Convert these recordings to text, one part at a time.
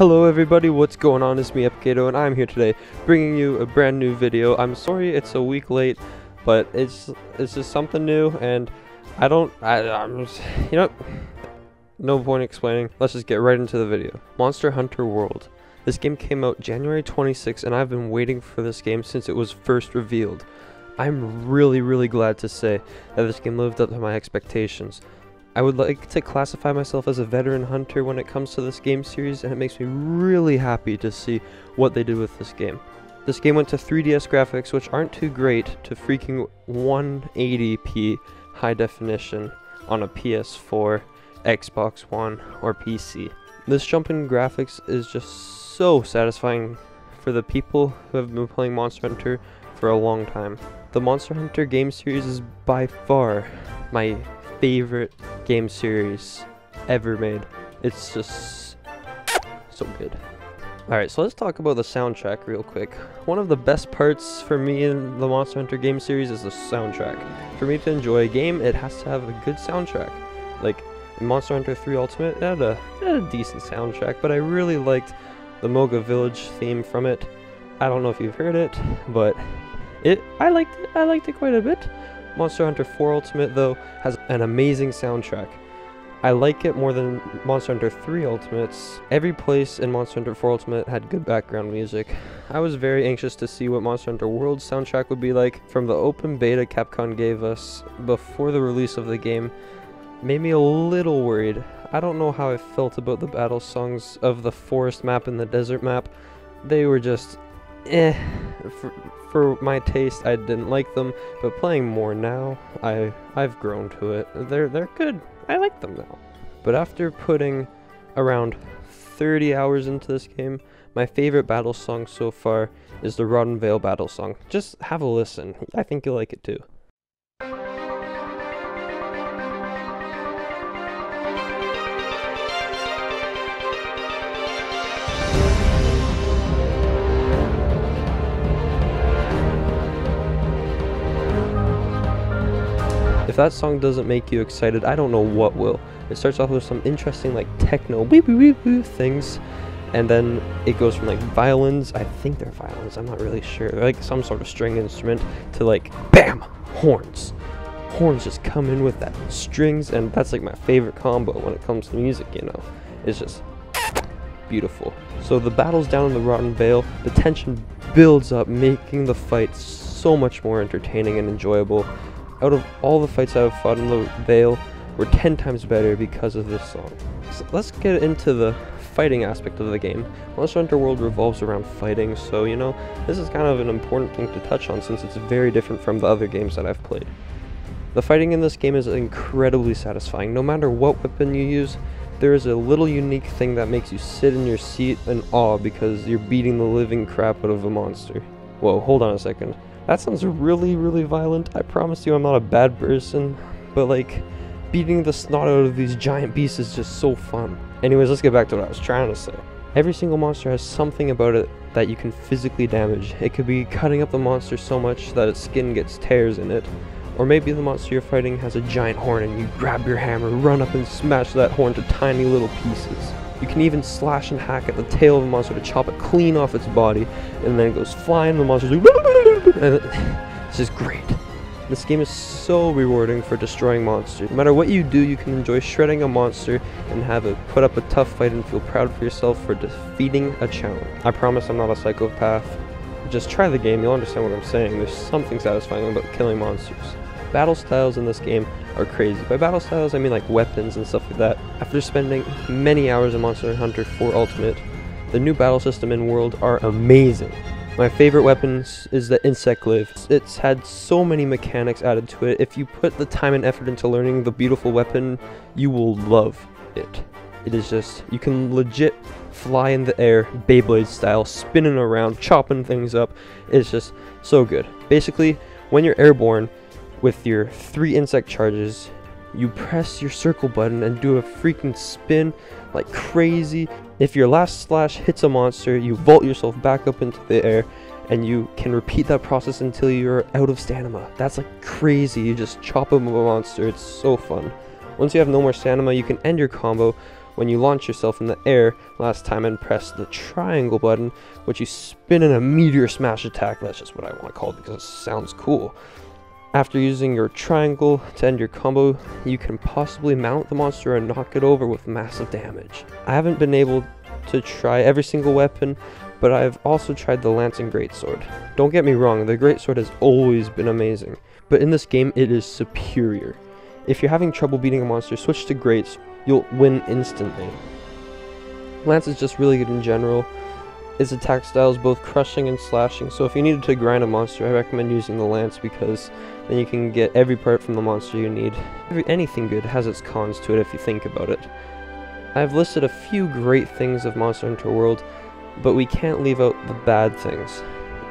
Hello everybody, what's going on? It's me, Epikato, and I'm here today bringing you a brand new video. I'm sorry it's a week late, but it's just something new, and I'm just, no point explaining. Let's just get right into the video. Monster Hunter World. This game came out January 26th, and I've been waiting for this game since it was first revealed. I'm really glad to say that this game lived up to my expectations. I would like to classify myself as a veteran hunter when it comes to this game series, and it makes me really happy to see what they did with this game. This game went to 3DS graphics, which aren't too great, to freaking 180p high definition on a PS4, Xbox One, or PC. This jump in graphics is just so satisfying for the people who have been playing Monster Hunter for a long time. The Monster Hunter game series is by far my favorite game series ever made. It's just so good. Alright, so let's talk about the soundtrack real quick. One of the best parts for me in the Monster Hunter game series is the soundtrack. For me to enjoy a game, it has to have a good soundtrack. Like in Monster Hunter 3 Ultimate, it had a decent soundtrack, but I really liked the Moga Village theme from it. I don't know if you've heard it, but I liked it quite a bit. Monster Hunter 4 Ultimate, though, has an amazing soundtrack. I like it more than Monster Hunter 3 Ultimates. Every place in Monster Hunter 4 Ultimate had good background music. I was very anxious to see what Monster Hunter World's soundtrack would be like. From the open beta Capcom gave us before the release of the game, made me a little worried. I don't know how I felt about the battle songs of the forest map and the desert map. They were just For my taste, I didn't like them, but playing more now, I've grown to it. They're good. I like them now. But after putting around 30 hours into this game, my favorite battle song so far is the Rotten Vale battle song. Just have a listen. I think you'll like it too. If that song doesn't make you excited, I don't know what will. It starts off with some interesting like techno wee wee wee wee things, and then it goes from like violins, I think they're violins, I'm not really sure, they're like some sort of string instrument, to like BAM! Horns. Horns just come in with that strings, and that's like my favorite combo when it comes to music, It's just beautiful. So the battles down in the Rotten Vale, the tension builds up, making the fight so much more entertaining and enjoyable. Out of all the fights I've fought in the Vale, were 10 times better because of this song. So let's get into the fighting aspect of the game. Monster Hunter World revolves around fighting, so this is kind of an important thing to touch on since it's very different from the other games that I've played. The fighting in this game is incredibly satisfying. No matter what weapon you use, there is a little unique thing that makes you sit in your seat in awe because you're beating the living crap out of a monster. Whoa, hold on a second. That sounds really violent. I promise you I'm not a bad person, but like, beating the snot out of these giant beasts is just so fun. Anyways, let's get back to what I was trying to say. Every single monster has something about it that you can physically damage. It could be cutting up the monster so much that its skin gets tears in it, or maybe the monster you're fighting has a giant horn and you grab your hammer, run up and smash that horn to tiny little pieces. You can even slash and hack at the tail of a monster to chop it clean off its body, and then it goes flying, and the monster's like, and this is great. This game is so rewarding for destroying monsters. No matter what you do, you can enjoy shredding a monster and have it put up a tough fight and feel proud for yourself for defeating a challenge. I promise I'm not a psychopath. Just try the game, you'll understand what I'm saying. There's something satisfying about killing monsters. Battle styles in this game are crazy. By battle styles, I mean like weapons and stuff like that. After spending many hours in Monster Hunter 4 Ultimate, the new battle system and world are amazing. My favorite weapons is the Insect Glaive. It's had so many mechanics added to it. If you put the time and effort into learning the beautiful weapon, you will love it. It is just, you can legit fly in the air, Beyblade style, spinning around, chopping things up. It's just so good. Basically, when you're airborne, with your 3 insect charges, you press your circle button and do a freaking spin like crazy. If your last slash hits a monster, you vault yourself back up into the air, and you can repeat that process until you're out of stamina. That's like crazy. You just chop up a monster. It's so fun. Once you have no more stamina, you can end your combo when you launch yourself in the air last time and press the triangle button, which you spin in a meteor smash attack. That's just what I want to call it because it sounds cool. After using your triangle to end your combo, you can possibly mount the monster and knock it over with massive damage. I haven't been able to try every single weapon, but I've also tried the Lance and Greatsword. Don't get me wrong, the Greatsword has always been amazing, but in this game it is superior. If you're having trouble beating a monster, switch to Greats, you'll win instantly. Lance is just really good in general. Its attack style is both crushing and slashing, so if you needed to grind a monster, I recommend using the Lance because then you can get every part from the monster you need. Anything good has its cons to it if you think about it. I've listed a few great things of Monster Hunter World, but we can't leave out the bad things.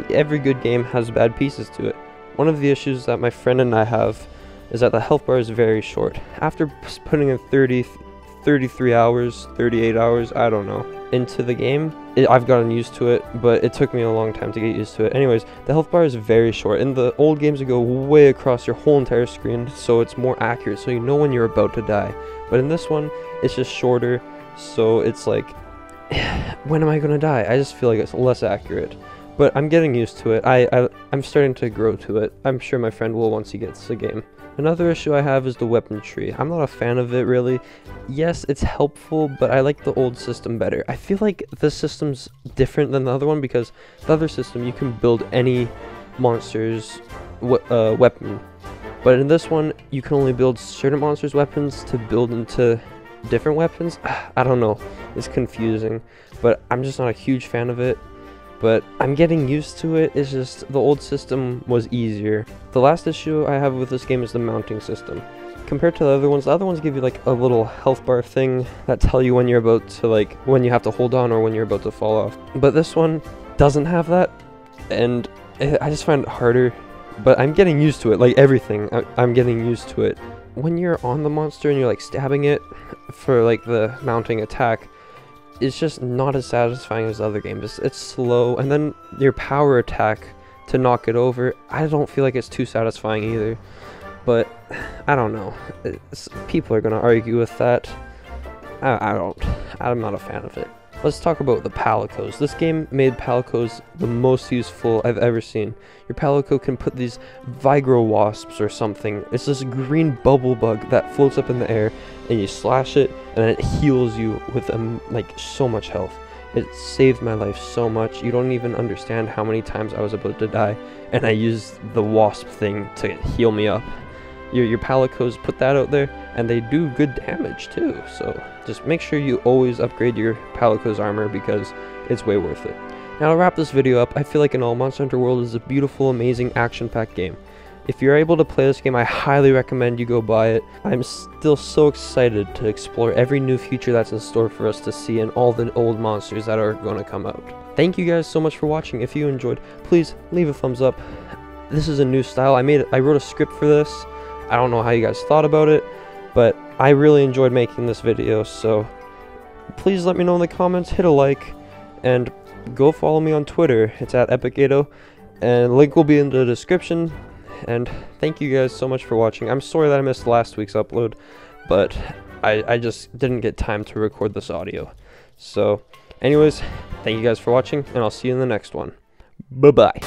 Every good game has bad pieces to it. One of the issues that my friend and I have is that the health bar is very short. After putting in 33 hours, 38 hours, I don't know, into the game, I've gotten used to it, but it took me a long time to get used to it. Anyways, the health bar is very short. In the old games, it go way across your whole entire screen, so it's more accurate, so you know when you're about to die. But in this one, it's just shorter, so it's like, when am I gonna die? I just feel like it's less accurate. But I'm getting used to it. I'm starting to grow to it. I'm sure my friend will once he gets the game. Another issue I have is the weapon tree. I'm not a fan of it, really. Yes, it's helpful, but I like the old system better. I feel like this system's different than the other one because the other system, you can build any monster's weapon. But in this one, you can only build certain monsters' weapons to build into different weapons. I don't know. It's confusing, but I'm just not a huge fan of it. But I'm getting used to it. It's just the old system was easier. The last issue I have with this game is the mounting system. Compared to the other ones give you like a little health bar thing that tell you when you're about to when you have to hold on or when you're about to fall off. But this one doesn't have that, and I just find it harder. But I'm getting used to it, like everything. I'm getting used to it. When you're on the monster and you're like stabbing it for like the mounting attack, it's just not as satisfying as the other games. It's slow, and then your power attack to knock it over, I don't feel like it's too satisfying either. But I don't know. People are gonna argue with that. I'm not a fan of it. Let's talk about the Palicos. This game made Palicos the most useful I've ever seen. Your Palico can put these Vigro wasps or something. It's this green bubble bug that floats up in the air, and you slash it, and then it heals you with like so much health. It saved my life so much. You don't even understand how many times I was about to die, and I used the wasp thing to heal me up. Your Palicos put that out there, and they do good damage too, so just make sure you always upgrade your Palico's armor because it's way worth it. Now to wrap this video up, I feel like in all, Monster Hunter World is a beautiful, amazing, action-packed game. If you're able to play this game, I highly recommend you go buy it. I'm still so excited to explore every new feature that's in store for us to see and all the old monsters that are going to come out. Thank you guys so much for watching. If you enjoyed, please leave a thumbs up. This is a new style. I wrote a script for this. I don't know how you guys thought about it, but I really enjoyed making this video, so please let me know in the comments, hit a like, and go follow me on Twitter. It's at EpicGato, and link will be in the description. And thank you guys so much for watching. I'm sorry that I missed last week's upload, but I just didn't get time to record this audio. So anyways, thank you guys for watching, and I'll see you in the next one. Bye-bye.